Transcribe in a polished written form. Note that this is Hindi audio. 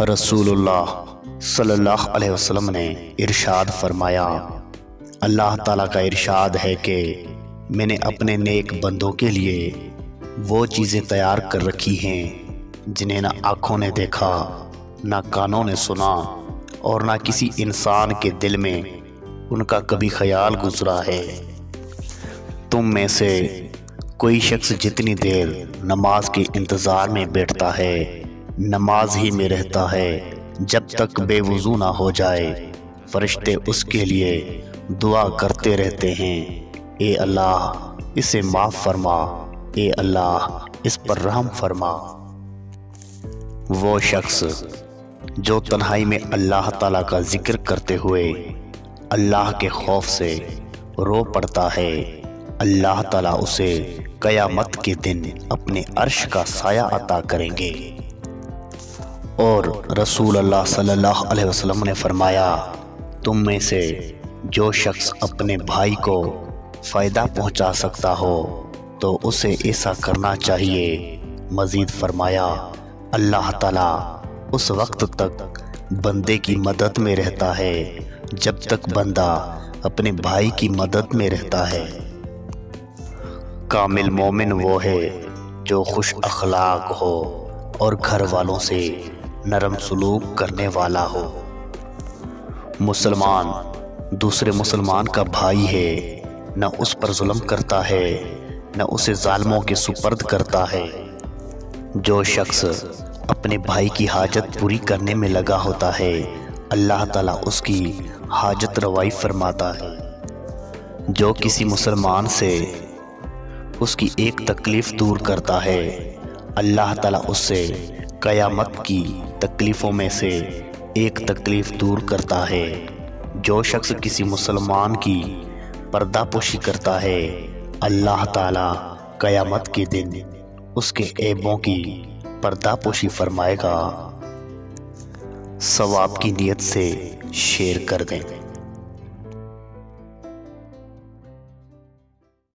रसूलुल्लाह सल्लल्लाहु अलैहि वसल्लम ने इरशाद फरमाया, अल्लाह ताला का इरशाद है कि मैंने अपने नेक बंदों के लिए वो चीज़ें तैयार कर रखी हैं जिन्हें ना आँखों ने देखा, ना कानों ने सुना और ना किसी इंसान के दिल में उनका कभी ख्याल गुजरा है। तुम में से कोई शख्स जितनी देर नमाज के इंतज़ार में बैठता है, नमाज ही में रहता है जब तक बेवुज़ू ना हो जाए, फरिश्ते उसके लिए दुआ करते रहते हैं, ए अल्लाह इसे माफ़ फरमा, ए अल्लाह इस पर रहम फरमा। वो शख्स जो तन्हाई में अल्लाह ताला का जिक्र करते हुए अल्लाह के खौफ से रो पड़ता है, अल्लाह ताला उसे क़यामत के दिन अपने अर्श का साया अता करेंगे। और रसूल अल्लाह सल्लल्लाहु अलैहि वसल्लम ने फरमाया, तुम में से जो शख्स अपने भाई को फ़ायदा पहुंचा सकता हो तो उसे ऐसा करना चाहिए। मज़ीद फरमाया, अल्लाह ताला उस वक्त तक बंदे की मदद में रहता है जब तक बंदा अपने भाई की मदद में रहता है। कामिल मोमिन वो है जो खुश अखलाक हो और घर वालों से नरम सलूक करने वाला हो। मुसलमान दूसरे मुसलमान का भाई है, न उस पर जुल्म करता है, न उसे जालिमों के सुपर्द करता है। जो शख्स अपने भाई की हाजत पूरी करने में लगा होता है, अल्लाह ताला उसकी हाजत रवाई फरमाता है। जो किसी मुसलमान से उसकी एक तकलीफ़ दूर करता है, अल्लाह ताला उससे क़यामत की तकलीफ़ों में से एक तकलीफ़ दूर करता है। जो शख्स किसी मुसलमान की पर्दापोशी करता है, अल्लाह ताला क़यामत के दिन उसके ऐबों की पर्दापोशी फरमाएगा। सवाब की नीयत से शेयर कर दें।